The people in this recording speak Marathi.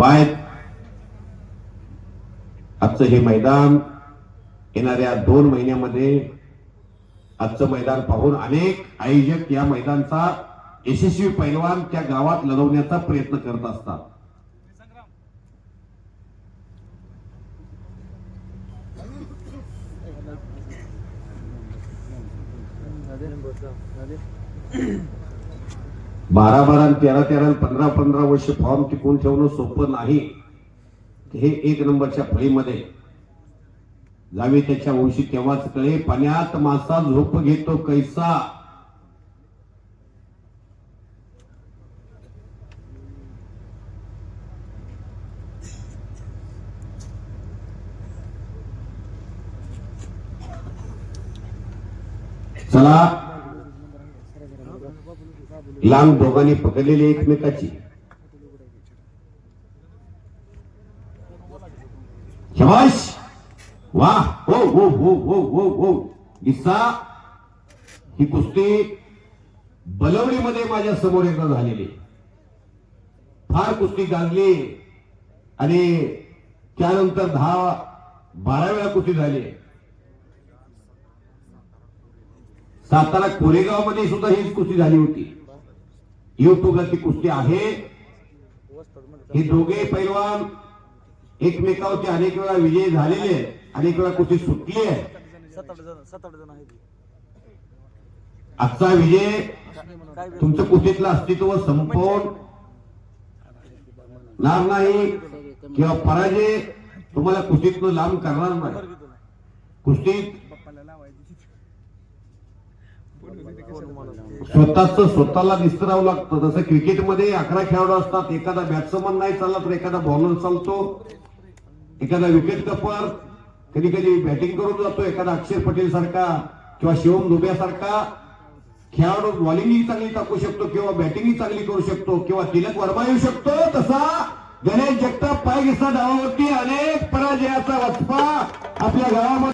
उभा आहेत. आजचं हे मैदान येणाऱ्या 2 महिन्यामध्ये आजचं मैदान पाहून अनेक आयोजक या मैदानचा यशस्वी पैलवान त्या गावात लढवण्याचा प्रयत्न करत असतात. बारा 13 15 वर्ष फॉर्म टिकून ठेवणं सोपं नाही. हे 1 नंबरच्या फळीमध्ये जावे त्याच्या वंशी तेव्हाच कळे, पाण्यात मासा झोप घेतो कैसा. चला लांब दोघांनी पकडलेली एकमेकाची. शाबाश, वाह, हो हो हो हो हो हो. इसा ही कुस्ती बलवडीमध्ये माझ्या समोर एकदा झालेली. फार कुस्ती गाजली आणि त्यानंतर 10-12 वेळा कुस्ती झाली. सातारा कोरेगाव मध्ये सुद्धा हीच कुस्ती झाली होती. युट्यूबला ती कुस्ती आहे. हे दोघे पैलवान एकमेकावरती अनेक वेळा विजयी झालेले, अनेक वेळा कुस्ती सुटली आहे. 7-8 जण आहेत. आजचा विजय तुमचं कुस्तीतलं अस्तित्व संपवणार नाही किंवा पराजय तुम्हाला कुस्तीतनं लांब करणार नाही. कुस्तीत स्वतःला निस्तरावं लागतं. जसं क्रिकेटमध्ये 11 खेळाडू असतात. एखादा बॅट्समन नाही चालला तर एखादा बॉलर चालतो, एखादा विकेट कीपर कधी कधी बॅटिंग करून जातो, एखादा अक्षर पटेल सारखा किंवा शिवम दुबेसारखा खेळाडू बॉलिंगही चांगली टाकू शकतो किंवा बॅटिंगही चांगली करू शकतो किंवा तिलक वर्मा येऊ शकतो. तसा गणेश जगताप पाय घिसला डावावरती अनेक पराजयाचा वचपा आपल्या गावामध्ये